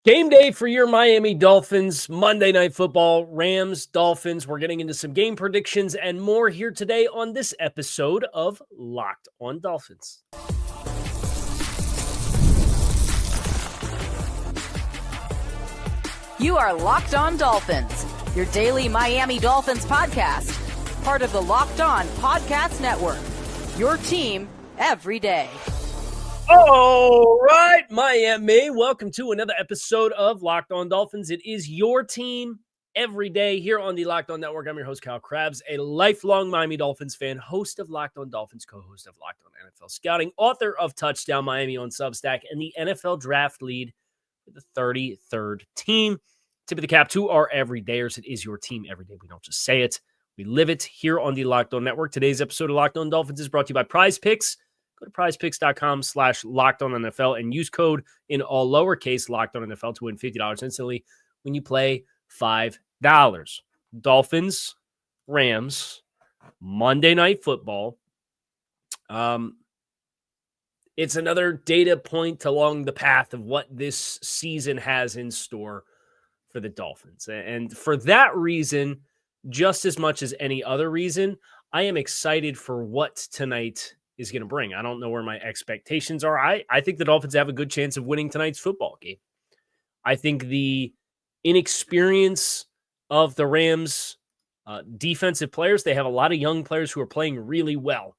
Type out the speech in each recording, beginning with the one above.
Game day for your Miami Dolphins, Monday Night Football, Rams, Dolphins. We're getting into some game predictions and more here today on this episode of Locked on Dolphins. You are Locked on Dolphins, your daily Miami Dolphins podcast, part of the Locked on Podcast Network, your team every day. All right, Miami. Welcome to another episode of Locked on Dolphins. It is your team every day here on the Locked on Network. I'm your host, Kyle Krabs, a lifelong Miami Dolphins fan, host of Locked on Dolphins, co-host of Locked on NFL Scouting, author of Touchdown Miami on Substack, and the NFL Draft lead for the 33rd team. Tip of the cap to our everydayers. It is your team every day. We don't just say it. We live it here on the Locked on Network. Today's episode of Locked on Dolphins is brought to you by PrizePicks. Go to prizepicks.com/LockedOnNFL and use code in all lowercase LockedOnNFL to win $50 instantly when you play $5. Dolphins, Rams, Monday Night Football. It's another data point along the path of what this season has in store for the Dolphins. And for that reason, just as much as any other reason, I am excited for what tonight is going to bring. I don't know where my expectations are. I think the Dolphins have a good chance of winning tonight's football game. I think the inexperience of the Rams defensive players, they have a lot of young players who are playing really well.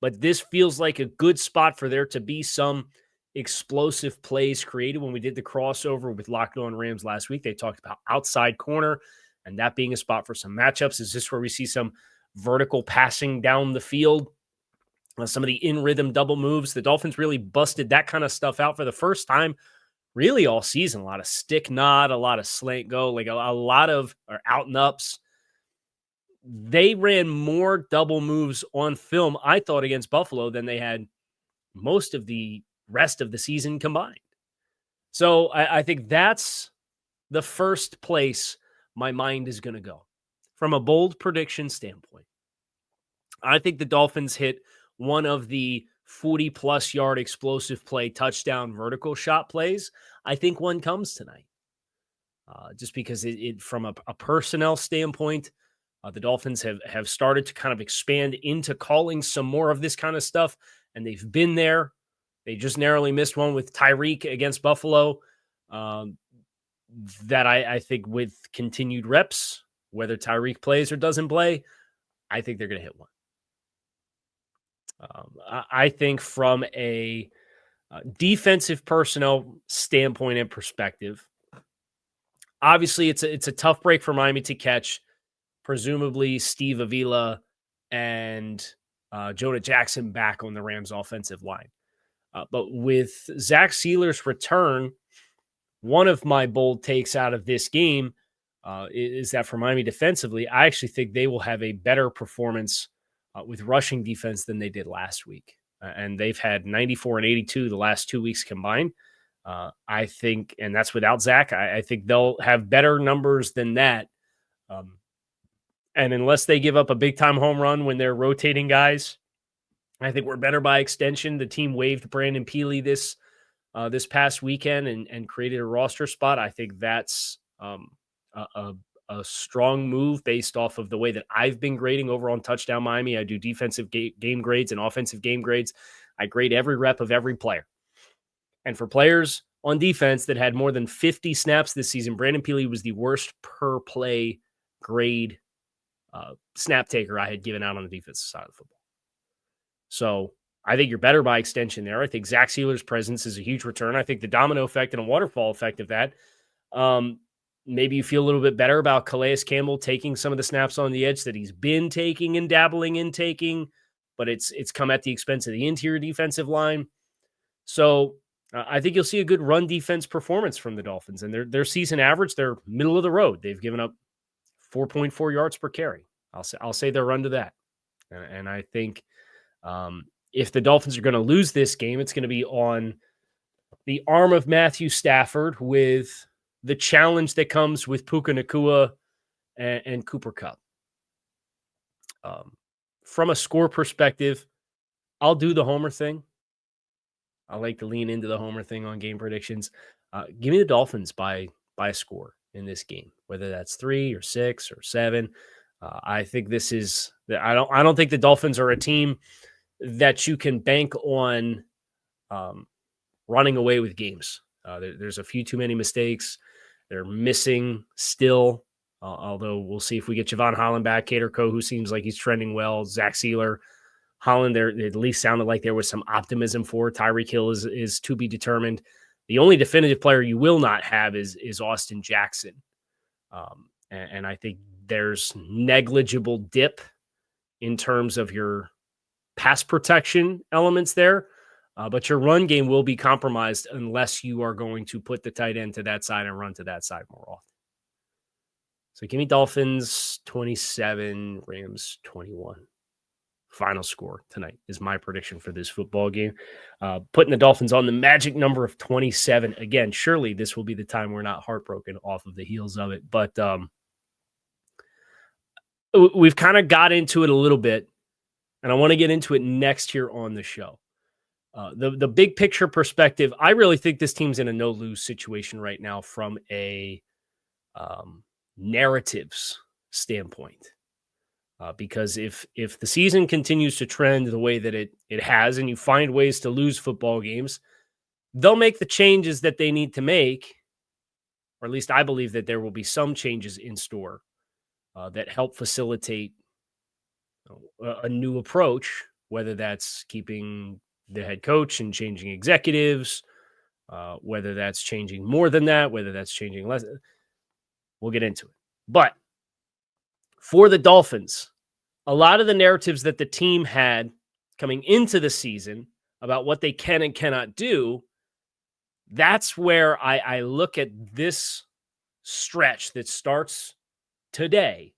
But this feels like a good spot for there to be some explosive plays created. When we did the crossover with Locked On Rams last week, they talked about outside corner and that being a spot for some matchups. Is this where we see some vertical passing down the field? Some of the in-rhythm double moves. The Dolphins really busted that kind of stuff out for the first time really all season. A lot of stick nod, a lot of slant go, like a lot of out and ups. They ran more double moves on film, I thought, against Buffalo than they had most of the rest of the season combined. So I think that's the first place my mind is going to go. From a bold prediction standpoint, I think the Dolphins hit one of the 40-plus yard explosive play touchdown vertical shot plays. I think one comes tonight. Just because it from a personnel standpoint, the Dolphins have started to kind of expand into calling some more of this kind of stuff, and they've been there. They just narrowly missed one with Tyreek against Buffalo. That I think with continued reps, whether Tyreek plays or doesn't play, I think they're going to hit one. I think from a defensive personnel standpoint and perspective, obviously it's a tough break for Miami to catch. Presumably Steve Avila and Jonah Jackson back on the Rams offensive line. But with Zach Sieler's return, one of my bold takes out of this game is that for Miami defensively, I actually think they will have a better performance with rushing defense than they did last week. And they've had 94 and 82 the last 2 weeks combined. I think, and that's without Zach, I think they'll have better numbers than that. And unless they give up a big-time home run when they're rotating guys, I think we're better by extension. The team waived Brandon Peely this past weekend and created a roster spot. I think that's a strong move based off of the way that I've been grading over on Touchdown Miami. I do defensive game grades and offensive game grades. I grade every rep of every player. And for players on defense that had more than 50 snaps this season, Brandon Peely was the worst per play grade snap taker I had given out on the defensive side of the football. So I think you're better by extension there. I think Zach Sieler's presence is a huge return. I think the domino effect and a waterfall effect of that, maybe you feel a little bit better about Calais Campbell taking some of the snaps on the edge that he's been taking and dabbling in taking, but it's come at the expense of the interior defensive line. So I think you'll see a good run defense performance from the Dolphins. And their season average, they're middle of the road. They've given up 4.4 yards per carry. I'll say they'll run to that. And I think if the Dolphins are going to lose this game, it's going to be on the arm of Matthew Stafford with the challenge that comes with Puka Nacua and Cooper Kupp. From a score perspective, I'll do the homer thing. I like to lean into the homer thing on game predictions. Give me the Dolphins by a score in this game, whether that's 3 or 6 or 7. I think this is. I don't think the Dolphins are a team that you can bank on running away with games. There's a few too many mistakes. They're missing still. Although we'll see if we get Javon Holland back, Cater Coe, who seems like he's trending well, Zach Sealer, Holland. There at least sounded like there was some optimism for. Tyreek Hill is to be determined. The only definitive player you will not have is Austin Jackson, and I think there's negligible dip in terms of your pass protection elements there. But your run game will be compromised unless you are going to put the tight end to that side and run to that side more often. So give me Dolphins 27, Rams 21. Final score tonight is my prediction for this football game. Putting the Dolphins on the magic number of 27. Again, surely this will be the time we're not heartbroken off of the heels of it. But we've kind of got into it a little bit, and I want to get into it next year on the show. The big picture perspective, I really think this team's in a no-lose situation right now from a narratives standpoint. Because if the season continues to trend the way that it has, and you find ways to lose football games, they'll make the changes that they need to make, or at least I believe that there will be some changes in store that help facilitate a new approach, whether that's keeping the head coach and changing executives, whether that's changing more than that, whether that's changing less. We'll get into it. But for the Dolphins, a lot of the narratives that the team had coming into the season about what they can and cannot do, that's where I look at this stretch that starts today.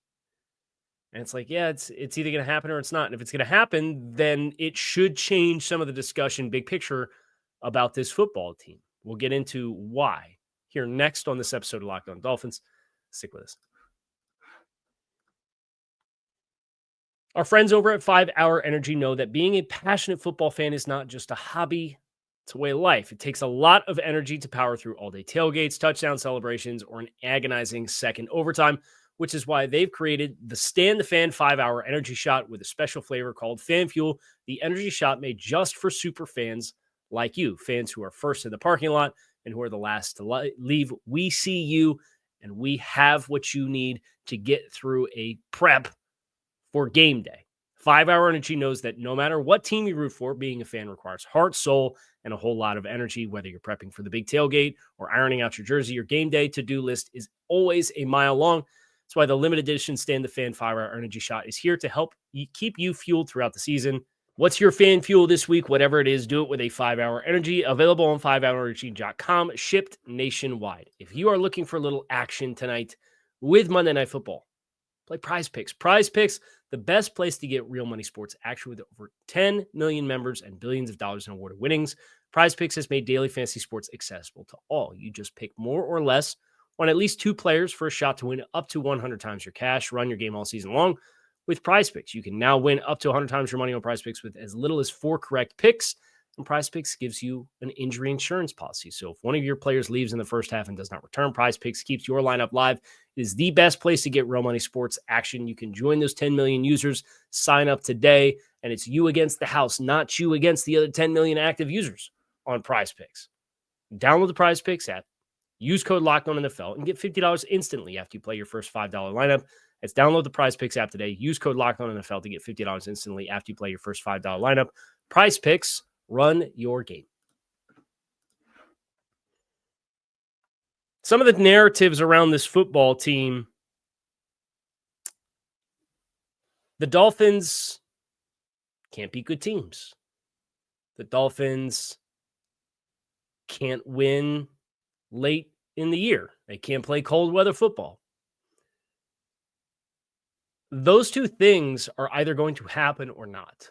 And it's like, yeah, it's either going to happen or it's not. And if it's going to happen, then it should change some of the discussion, big picture, about this football team. We'll get into why here next on this episode of Locked On Dolphins. Stick with us. Our friends over at 5 Hour Energy know that being a passionate football fan is not just a hobby, it's a way of life. It takes a lot of energy to power through all-day tailgates, touchdown celebrations, or an agonizing second overtime, which is why they've created the Stand the Fan 5 Hour Energy Shot with a special flavor called Fan Fuel, the energy shot made just for super fans like you, fans who are first in the parking lot and who are the last to leave. We see you, and we have what you need to get through a prep for game day. 5 Hour Energy knows that no matter what team you root for, being a fan requires heart, soul, and a whole lot of energy. Whether you're prepping for the big tailgate or ironing out your jersey, your game day to-do list is always a mile long. That's why the limited edition Stand the Fan 5 Hour Energy Shot is here to help keep you fueled throughout the season. What's your fan fuel this week? Whatever it is, do it with a 5 Hour Energy. Available on 5hourenergy.com, shipped nationwide. If you are looking for a little action tonight with Monday Night Football, play PrizePicks. PrizePicks, the best place to get real money sports action with over 10 million members and billions of dollars in awarded winnings. PrizePicks has made daily fantasy sports accessible to all. You just pick more or less on at least 2 players for a shot to win up to 100 times your cash. Run your game all season long with PrizePicks. You can now win up to 100 times your money on PrizePicks with as little as 4 correct picks. And PrizePicks gives you an injury insurance policy. So if one of your players leaves in the first half and does not return, PrizePicks keeps your lineup live. It is the best place to get real money sports action. You can join those 10 million users. Sign up today, and it's you against the house, not you against the other 10 million active users on PrizePicks. Download the PrizePicks app. Use code LOCKEDONNFL and get $50 instantly after you play your first $5 lineup. Let's download the PrizePicks app today. Use code LOCKEDONNFL to get $50 instantly after you play your first $5 lineup. PrizePicks, run your game. Some of the narratives around this football team, the Dolphins can't beat good teams. The Dolphins can't win late in the year. They can't play cold weather football. Those two things are either going to happen or not.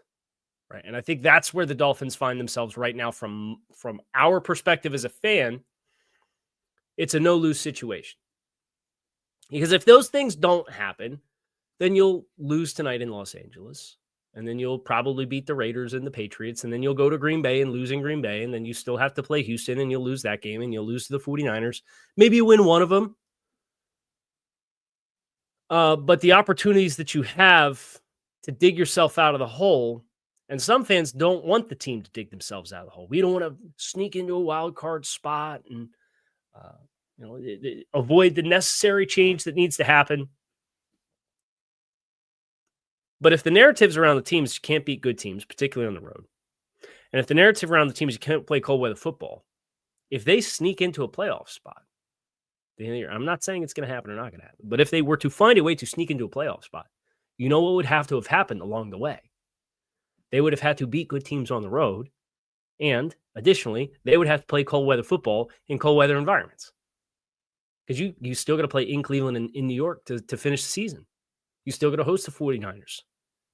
Right. And I think that's where the Dolphins find themselves right now from our perspective as a fan. It's a no-lose situation. Because if those things don't happen, then you'll lose tonight in Los Angeles. And then you'll probably beat the Raiders and the Patriots. And then you'll go to Green Bay and lose in Green Bay. And then you still have to play Houston and you'll lose that game and you'll lose to the 49ers. Maybe you win one of them. But the opportunities that you have to dig yourself out of the hole, and some fans don't want the team to dig themselves out of the hole. We don't want to sneak into a wild card spot and avoid the necessary change that needs to happen. But if the narratives around the teams you can't beat good teams, particularly on the road, and if the narrative around the teams you can't play cold weather football, if they sneak into a playoff spot, I'm not saying it's going to happen or not going to happen, but if they were to find a way to sneak into a playoff spot, you know what would have to have happened along the way? They would have had to beat good teams on the road, and additionally, they would have to play cold weather football in cold weather environments. Because you still got to play in Cleveland and in New York to finish the season. You still got to host the 49ers.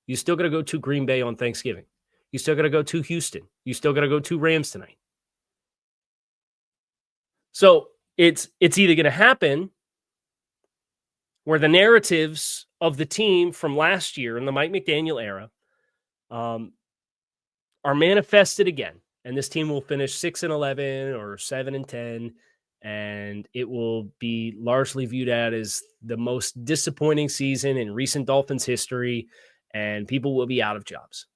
You still got to go to Green Bay on Thanksgiving. You still got to go to Houston. You still got to go to Rams tonight. So it's either going to happen where the narratives of the team from last year in the Mike McDaniel era are manifested again, and this team will finish 6-11 or 7-10. And it will be largely viewed as the most disappointing season in recent Dolphins history, and people will be out of jobs.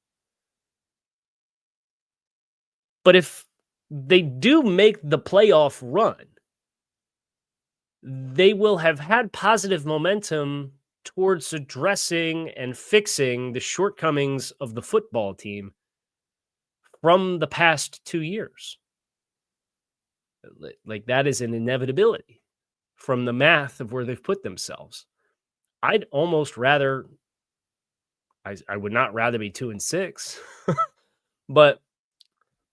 But if they do make the playoff run, they will have had positive momentum towards addressing and fixing the shortcomings of the football team from the past 2 years. Like, that is an inevitability from the math of where they've put themselves. I'd almost rather, I would not rather be 2-6, but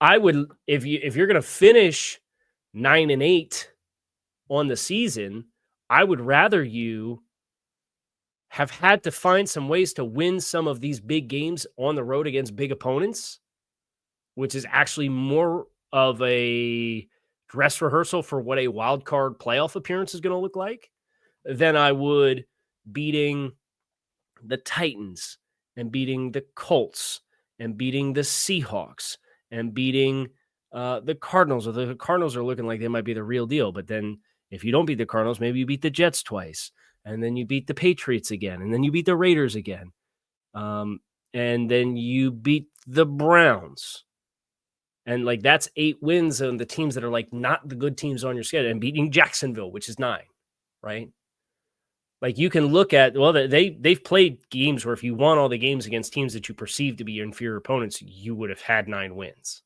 I would, if you're going to finish 9-8 on the season, I would rather you have had to find some ways to win some of these big games on the road against big opponents, which is actually more of a dress rehearsal for what a wild card playoff appearance is going to look like, than I would beating the Titans and beating the Colts and beating the Seahawks and beating the Cardinals. Or the Cardinals are looking like they might be the real deal. But then if you don't beat the Cardinals, maybe you beat the Jets twice, and then you beat the Patriots again, and then you beat the Raiders again. And then you beat the Browns. And like, that's 8 wins on the teams that are like not the good teams on your schedule, and beating Jacksonville, which is 9, right? Like, you can look at, well, they've played games where if you won all the games against teams that you perceive to be your inferior opponents, you would have had 9 wins.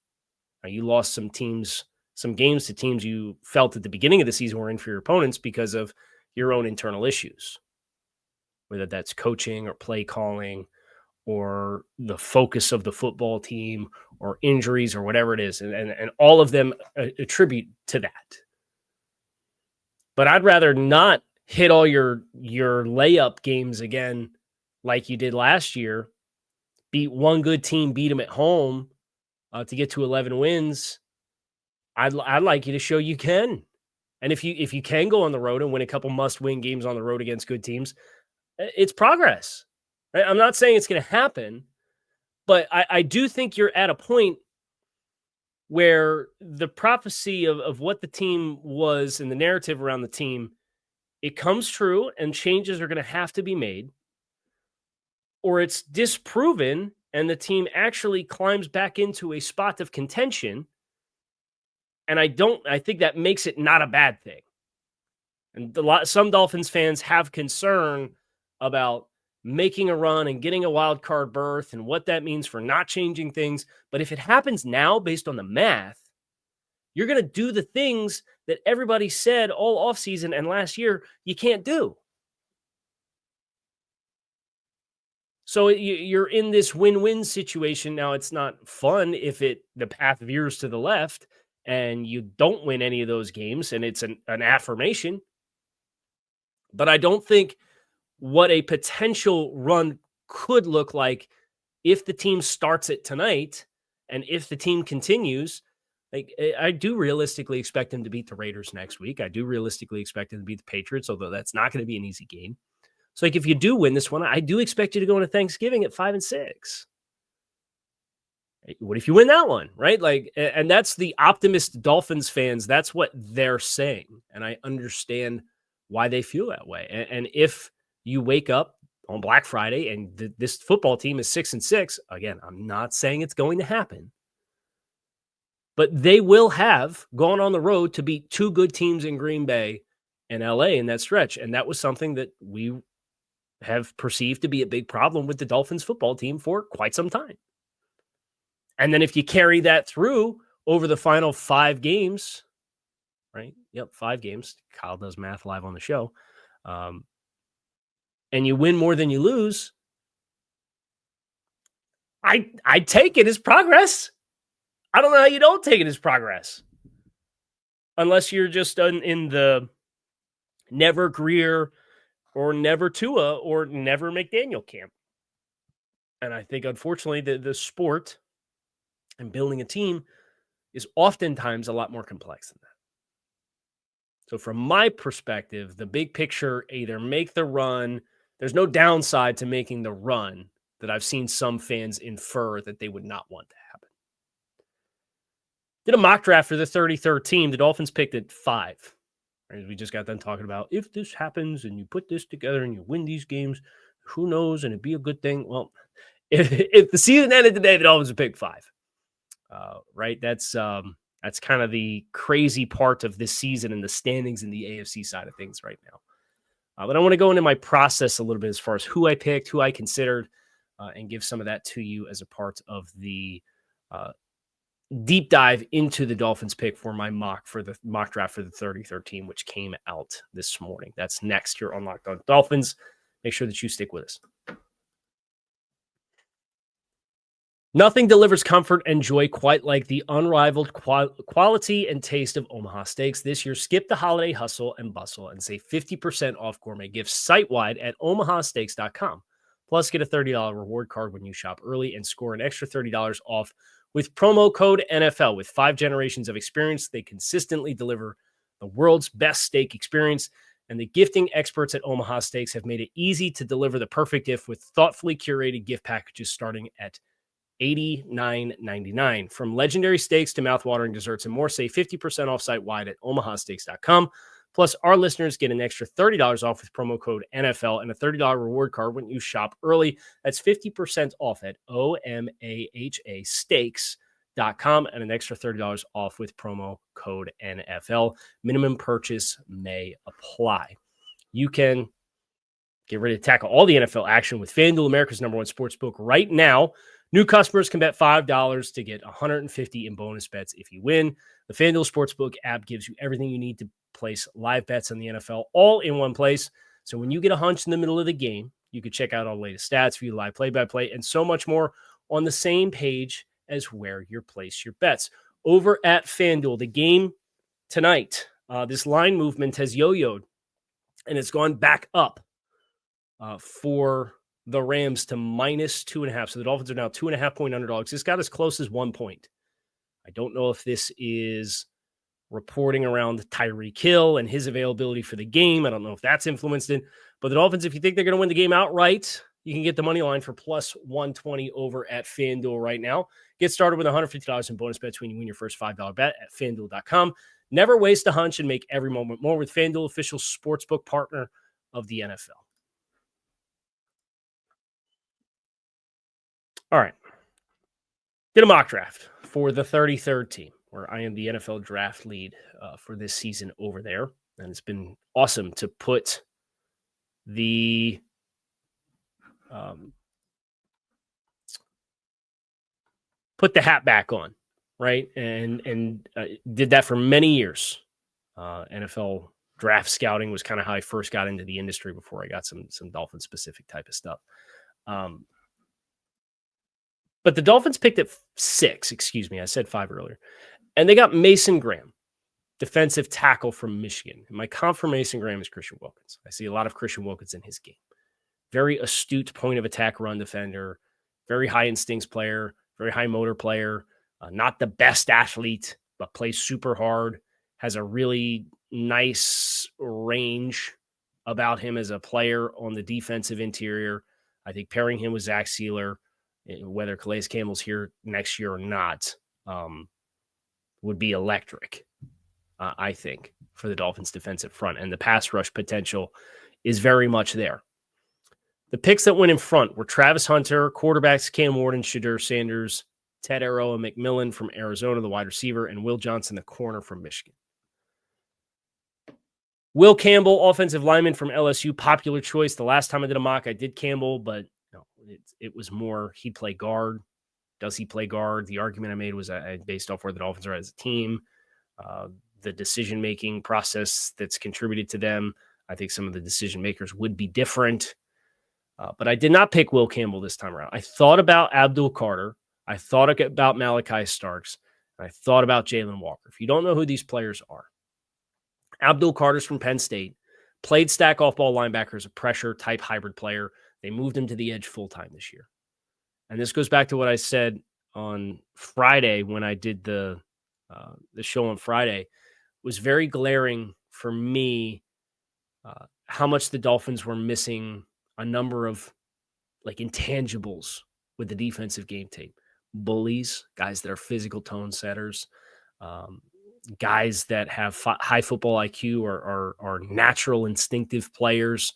Now, you lost some games to teams you felt at the beginning of the season were inferior opponents because of your own internal issues, whether that's coaching or play calling or the focus of the football team or injuries or whatever it is. And all of them attribute to that. But I'd rather not hit all your layup games again like you did last year, beat one good team, beat them at home to get to 11 wins. I'd like you to show you can. And if you can go on the road and win a couple must-win games on the road against good teams, it's progress. Right? I'm not saying it's going to happen, but I do think you're at a point where the prophecy of what the team was and the narrative around the team, it comes true and changes are going to have to be made, or it's disproven and the team actually climbs back into a spot of contention. And I think that makes it not a bad thing. And some Dolphins fans have concern about making a run and getting a wild card berth and what that means for not changing things. But if it happens now based on the math, you're going to do the things that everybody said all offseason and last year you can't do. So you're in this win-win situation. Now, it's not fun if the path veers to the left and you don't win any of those games, and it's an affirmation. But I don't think what a potential run could look like if the team starts it tonight and if the team continues. Like, I do realistically expect them to beat the Raiders next week. I do realistically expect them to beat the Patriots, although that's not going to be an easy game. So, like, if you do win this one, I do expect you to go into Thanksgiving at 5-6. What if you win that one, right? Like, and that's the optimist Dolphins fans. That's what they're saying. And I understand why they feel that way. And if you wake up on Black Friday and this football team is 6-6, again, I'm not saying it's going to happen, but they will have gone on the road to beat two good teams in Green Bay and LA in that stretch. And that was something that we have perceived to be a big problem with the Dolphins football team for quite some time. And then if you carry that through over the final 5 games, right? Yep, 5 games. Kyle does math live on the show. And you win more than you lose. I take it as progress. I don't know how you don't take it as progress. Unless you're just in the never Greer or never Tua or never McDaniel camp. And I think, unfortunately, the sport and building a team is oftentimes a lot more complex than that. So from my perspective, the big picture, either make the run. There's no downside to making the run that I've seen some fans infer that they would not want to happen. Did a mock draft for the 33rd team. The Dolphins picked at 5. Right? We just got done talking about if this happens and you put this together and you win these games, who knows, and it'd be a good thing. Well, if the season ended today, the Dolphins would pick 5. Right? That's kind of the crazy part of this season and the standings in the AFC side of things right now. But I want to go into my process a little bit as far as who I picked, who I considered, and give some of that to you as a part of the deep dive into the Dolphins pick for my mock draft for the 33rd team, which came out this morning. That's next here on Locked On Dolphins. Make sure that you stick with us. Nothing delivers comfort and joy quite like the unrivaled quality and taste of Omaha Steaks. This year, skip the holiday hustle and bustle and save 50% off gourmet gifts site-wide at omahasteaks.com. Plus, get a $30 reward card when you shop early and score an extra $30 off with promo code NFL. With 5 generations of experience, they consistently deliver the world's best steak experience, and the gifting experts at Omaha Steaks have made it easy to deliver the perfect gift with thoughtfully curated gift packages starting at $89.99. From legendary steaks to mouthwatering desserts and more, save 50% off site-wide at omahasteaks.com. Plus, our listeners get an extra $30 off with promo code NFL and a $30 reward card when you shop early. That's 50% off at omahasteaks.com and an extra $30 off with promo code NFL. Minimum purchase may apply. You can get ready to tackle all the NFL action with FanDuel, America's #1 sportsbook right now. New customers can bet $5 to get $150 in bonus bets if you win. The FanDuel Sportsbook app gives you everything you need to place live bets on the NFL all in one place. So when you get a hunch in the middle of the game, you can check out all the latest stats, view live play-by-play, and so much more on the same page as where you place your bets. Over at FanDuel, the game tonight, this line movement has yo-yoed, and it's gone back up for the Rams to -2.5. So the Dolphins are now 2.5-point underdogs. This got as close as 1 point. I don't know if this is reporting around Tyreek Hill and his availability for the game. I don't know if that's influenced it. But the Dolphins, if you think they're going to win the game outright, you can get the money line for +120 over at FanDuel right now. Get started with $150 in bonus bets when you win your first $5 bet at FanDuel.com. Never waste a hunch and make every moment more with FanDuel, official sportsbook partner of the NFL. All right. Did a mock draft for the 33rd team, where I am the NFL draft lead for this season over there. And it's been awesome to put the hat back on, right? And did that for many years. NFL draft scouting was kind of how I first got into the industry before I got some Dolphin specific type of stuff. But the Dolphins picked at 6, I said 5 earlier. And they got Mason Graham, defensive tackle from Michigan. And my comp for Mason Graham is Christian Wilkins. I see a lot of Christian Wilkins in his game. Very astute point of attack run defender, very high instincts player, very high motor player, not the best athlete, but plays super hard, has a really nice range about him as a player on the defensive interior. I think pairing him with Zach Sealer whether Calais Campbell's here next year or not, would be electric, I think, for the Dolphins' defensive front. And the pass rush potential is very much there. The picks that went in front were Travis Hunter, quarterbacks Cam Ward, Shadur Sanders, Ted Arrow, McMillan from Arizona, the wide receiver, and Will Johnson, the corner from Michigan. Will Campbell, offensive lineman from LSU, popular choice. The last time I did a mock, I did Campbell, but it was more he play guard. Does he play guard? The argument I made was based off where the Dolphins are as a team, the decision-making process that's contributed to them. I think some of the decision makers would be different. But I did not pick Will Campbell this time around. I thought about Abdul Carter. I thought about Malaki Starks. And I thought about Jalon Walker. If you don't know who these players are, Abdul Carter's from Penn State, played stack off-ball linebacker as a pressure-type hybrid player. They moved him to the edge full-time this year. And this goes back to what I said on Friday when I did the show on Friday. It was very glaring for me how much the Dolphins were missing a number of intangibles with the defensive game tape. Bullies, guys that are physical tone setters, guys that have high football IQ or are natural instinctive players.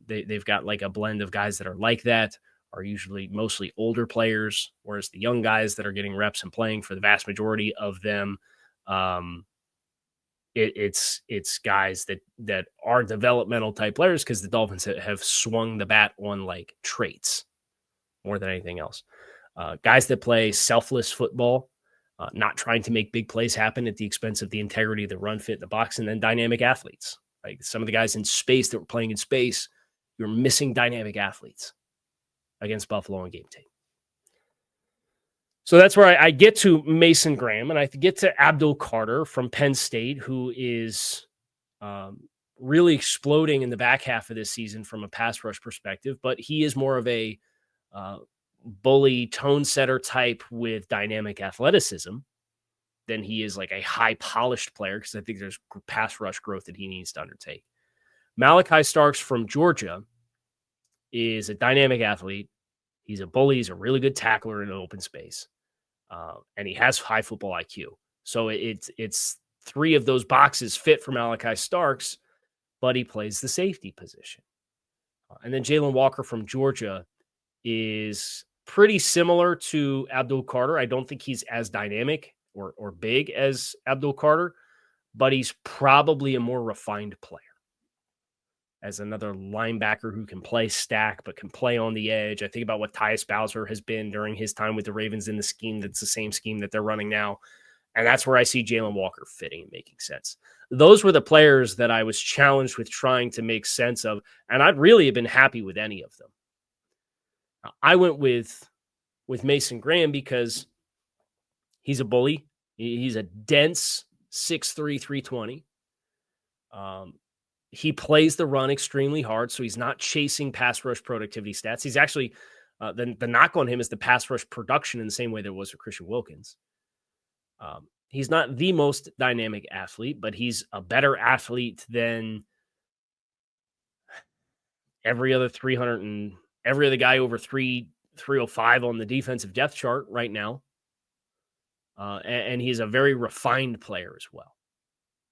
They've got a blend of guys that are like that, are usually mostly older players, whereas the young guys that are getting reps and playing, for the vast majority of them, it's guys that are developmental type players, because the Dolphins have swung the bat on traits more than anything else. Guys that play selfless football, not trying to make big plays happen at the expense of the integrity of the run fit in the box, and then dynamic athletes. Like some of the guys in space that were playing in space, you're missing dynamic athletes against Buffalo on game tape. So that's where I get to Mason Graham, and I get to Abdul Carter from Penn State, who is really exploding in the back half of this season from a pass rush perspective, but he is more of a bully tone setter type with dynamic athleticism than he is a high polished player, because I think there's pass rush growth that he needs to undertake. Malaki Starks from Georgia is a dynamic athlete. He's a bully. He's a really good tackler in an open space. And he has high football IQ. So it's three of those boxes fit for Malaki Starks, but he plays the safety position. And then Jalon Walker from Georgia is pretty similar to Abdul Carter. I don't think he's as dynamic or big as Abdul Carter, but he's probably a more refined player. As another linebacker who can play stack, but can play on the edge. I think about what Tyus Bowser has been during his time with the Ravens in the scheme that's the same scheme that they're running now. And that's where I see Jalon Walker fitting and making sense. Those were the players that I was challenged with trying to make sense of, and I'd really have been happy with any of them. I went with Mason Graham because he's a bully. He's a dense 6'3", 320. He plays the run extremely hard, so he's not chasing pass rush productivity stats. He's actually, the knock on him is the pass rush production in the same way there was for Christian Wilkins. He's not the most dynamic athlete, but he's a better athlete than every other guy over 305 on the defensive depth chart right now. And he's a very refined player as well.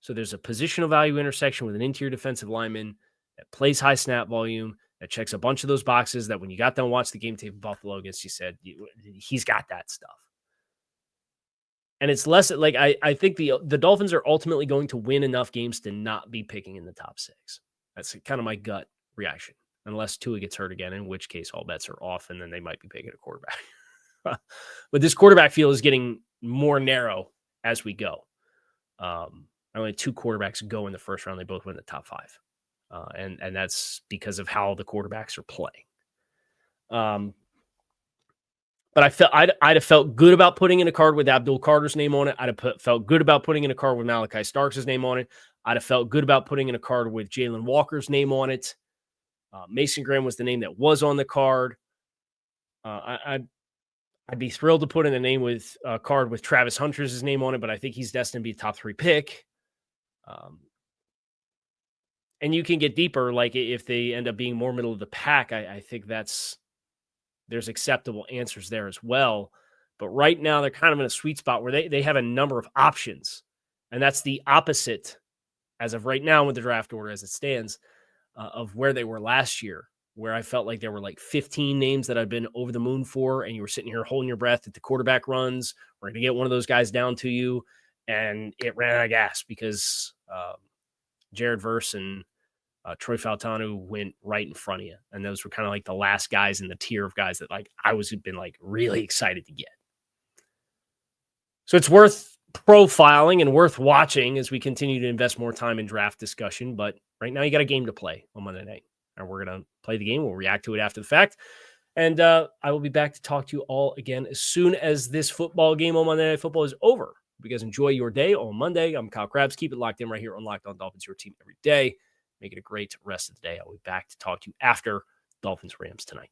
So there's a positional value intersection with an interior defensive lineman that plays high snap volume, that checks a bunch of those boxes that when you got done watch the game tape of Buffalo against, you said he's got that stuff. And it's less I think the Dolphins are ultimately going to win enough games to not be picking in the top 6. That's kind of my gut reaction, unless Tua gets hurt again, in which case all bets are off, and then they might be picking a quarterback. But this quarterback field is getting more narrow as we go. Only 2 quarterbacks go in the first round. They both win the top 5. And that's because of how the quarterbacks are playing. But I'd have felt good about putting in a card with Abdul Carter's name on it. I'd have felt good about putting in a card with Malaki Starks' name on it. I'd have felt good about putting in a card with Jalon Walker's name on it. Mason Graham was the name that was on the card. I'd be thrilled to put in a card with Travis Hunter's name on it, but I think he's destined to be a top 3 pick. And you can get deeper, if they end up being more middle of the pack. I think that's there's acceptable answers there as well. But right now, they're kind of in a sweet spot where they have a number of options. And that's the opposite, as of right now, with the draft order as it stands, of where they were last year, where I felt like there were like 15 names that I'd been over the moon for, and you were sitting here holding your breath at the quarterback runs. We're going to get one of those guys down to you. And it ran out of gas because Jared Verse and Troy Faltanu went right in front of you. And those were kind of like the last guys in the tier of guys that like I was been like really excited to get. So it's worth profiling and worth watching as we continue to invest more time in draft discussion. But right now you got a game to play on Monday night. And we're going to play the game. We'll react to it after the fact. And I will be back to talk to you all again as soon as this football game on Monday Night Football is over. Hope you guys enjoy your day on Monday. I'm Kyle Krabs. Keep it locked in right here on Locked On Dolphins, your team every day. Make it a great rest of the day. I'll be back to talk to you after Dolphins-Rams tonight.